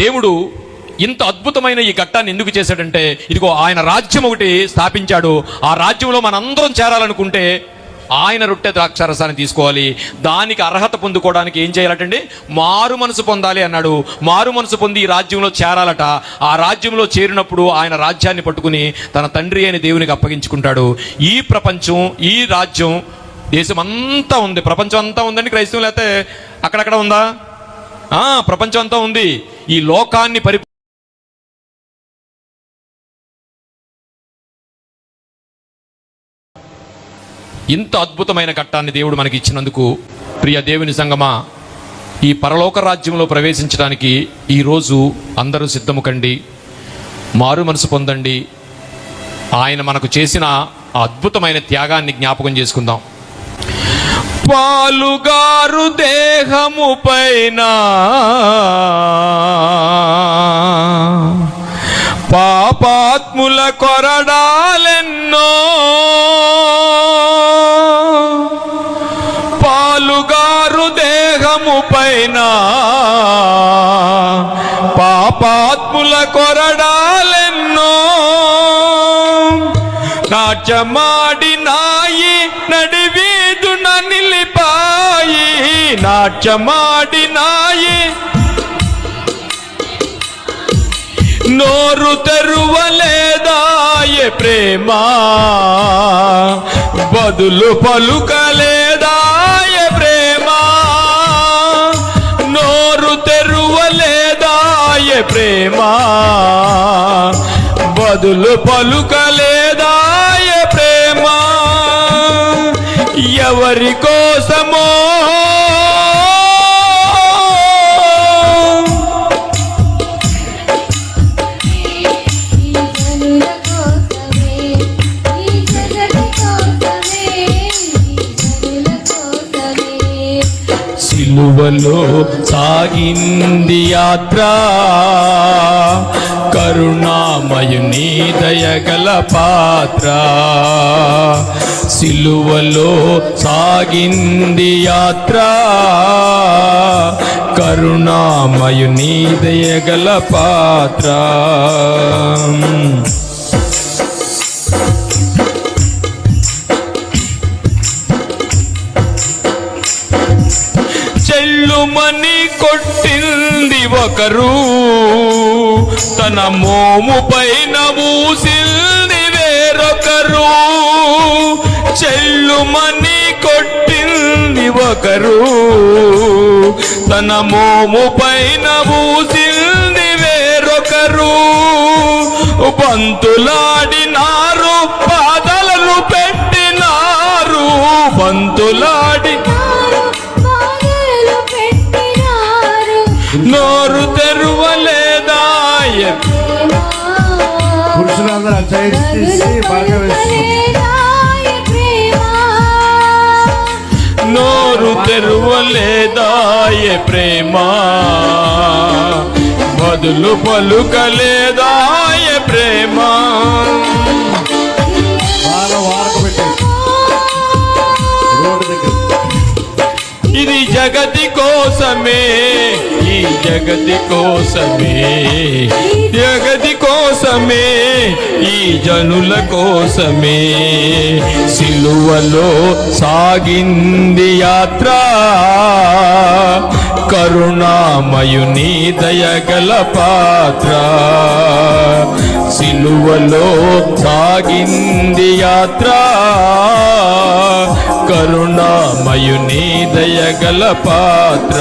దేవుడు ఇంత అద్భుతమైన ఈ ఘట్టాన్ని ఎందుకు చేశాడంటే, ఇదిగో ఆయన రాజ్యం ఒకటి స్థాపించాడు. ఆ రాజ్యంలో మనందరం చేరాలనుకుంటే ఆయన రొట్టె ద్రాక్షారసాన్ని తీసుకోవాలి. దానికి అర్హత పొందుకోవడానికి ఏం చేయాలటండి? మారు మనసు పొందాలి అన్నాడు. మారు మనసు పొంది ఈ రాజ్యంలో చేరాలట. ఆ రాజ్యంలో చేరినప్పుడు ఆయన రాజ్యాన్ని పట్టుకుని తన తండ్రి అయిన దేవునికి అప్పగించుకుంటాడు. ఈ ప్రపంచం, ఈ రాజ్యం, దేశం అంతా ఉంది, ప్రపంచం అంతా ఉందండి. క్రైస్తవులు అయితే అక్కడక్కడ ఉందా? ప్రపంచం అంతా ఉంది. ఈ లోకాన్ని ఇంత అద్భుతమైన ఘట్టాన్ని దేవుడు మనకి ఇచ్చినందుకు ప్రియ దేవుని సంగమా, ఈ పరలోక రాజ్యంలో ప్రవేశించడానికి ఈరోజు అందరూ సిద్ధము కండి, మారు మనసు పొందండి. ఆయన మనకు చేసిన అద్భుతమైన త్యాగాన్ని జ్ఞాపకం చేసుకుందాం. పాలుగారు దేహము పైన పాపాత్ముల కొరడాలెన్నో, పాలుగారు దేహము పైన పాపాత్ముల కొరడాలెన్నో, నాట్యమాడినాయి నడివీధున నిలిపాయి, నాట్యమాడినాయి నోరు తెరువలేదాయే ప్రేమ, బదులు పలుకలేదాయే ప్రేమ, నోరు తెరువలేదాయే ప్రేమ, బదులు పలుకలేదాయే ప్రేమ. ఎవరి కోసమో సిలువలో సాగింది యాత్ర, కరుణామయుని దయగల పాత్ర. సిలువలో సాగింది యాత్ర, కరుణామయుని దయగల పాత్ర. చెల్లుమని కొట్టింది ఒకరు, తన మోము పైన ఊసింది వేరొకరు. చెల్లుమని కొట్టింది ఒకరు, తన మోము పైన ఊసింది వేరొకరు. బంతులాడినారు, పాదలను పెట్టినారు, బంతులాడి నోరు తెరువలేదాయ. పురుషులందరూ చేసి బాగా నోరు తెరువలేదాయ ప్రేమ, బదులు పలుకలేదాయ ప్రేమ. ఇది జగతి కోసమే, ఈ జగతి కోసమే, జగతి కోసమే, ఈ జనుల కోసమే. సిలువలో సాగింది యాత్ర, కరుణామయుని దయగల పాత్ర. సిలువలో సాగింది యాత్ర, కరుణామయుని దయగల పాత్ర.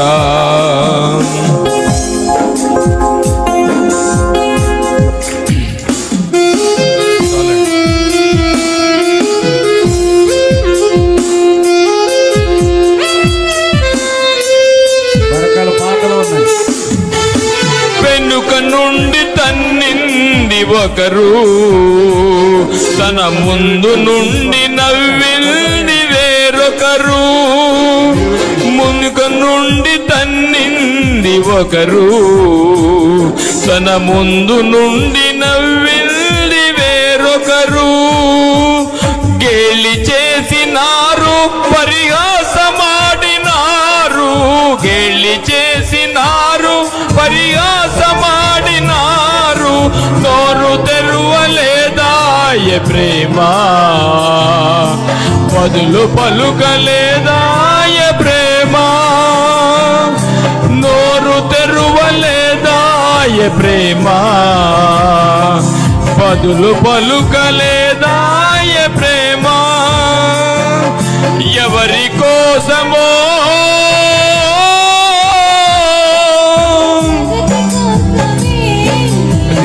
వెనుక నుండి తన్నింది ఒకరు, తన ముందు నుండి నవ్వింది వేరొకరు. మునుక నుండి తన్నింది ఒకరు, తన ముందు నుండి నవ్వింది వేరొకరు. గేలి చేసినారు, పరిహాసమాడినారు, గేలి చేసినారు, పరిహాసమా ఏ ప్రేమ, బదులు పలుకలేదా ఏ ప్రేమ, నోరు తెరువలేదా ఏ ప్రేమ, బదులు పలుకలేదా ఏ ప్రేమ, ఎవరి కోసమో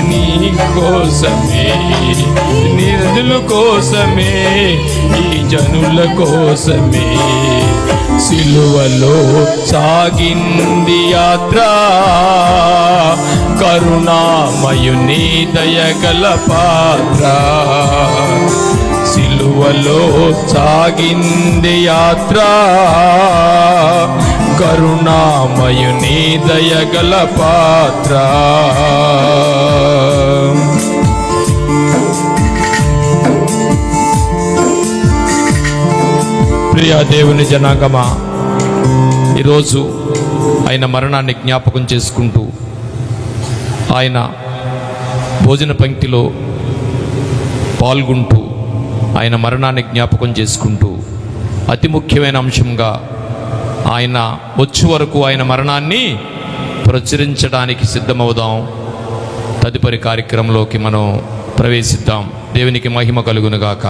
నీ కోసమే, నిధుల కోసమే, ఈ జనుల కోసమే సిలువలో సాగింది యాత్ర, కరుణామయుని దయగల పాత్ర, సిలువలో సాగింది యాత్ర, కరుణామయుని దయగల పాత్ర. ప్రియ దేవుని జనాంగమా, ఈరోజు ఆయన మరణాన్ని జ్ఞాపకం చేసుకుంటూ ఆయన భోజన పంక్తిలో పాల్గొంటూ ఆయన మరణాన్ని జ్ఞాపకం చేసుకుంటూ అతి ముఖ్యమైన అంశంగా ఆయన వచ్చే వరకు ఆయన మరణాన్ని ప్రచురించడానికి సిద్ధమవుదాం. తదుపరి కార్యక్రమంలోకి మనం ప్రవేశిద్దాం. దేవునికి మహిమ కలుగునుగాక.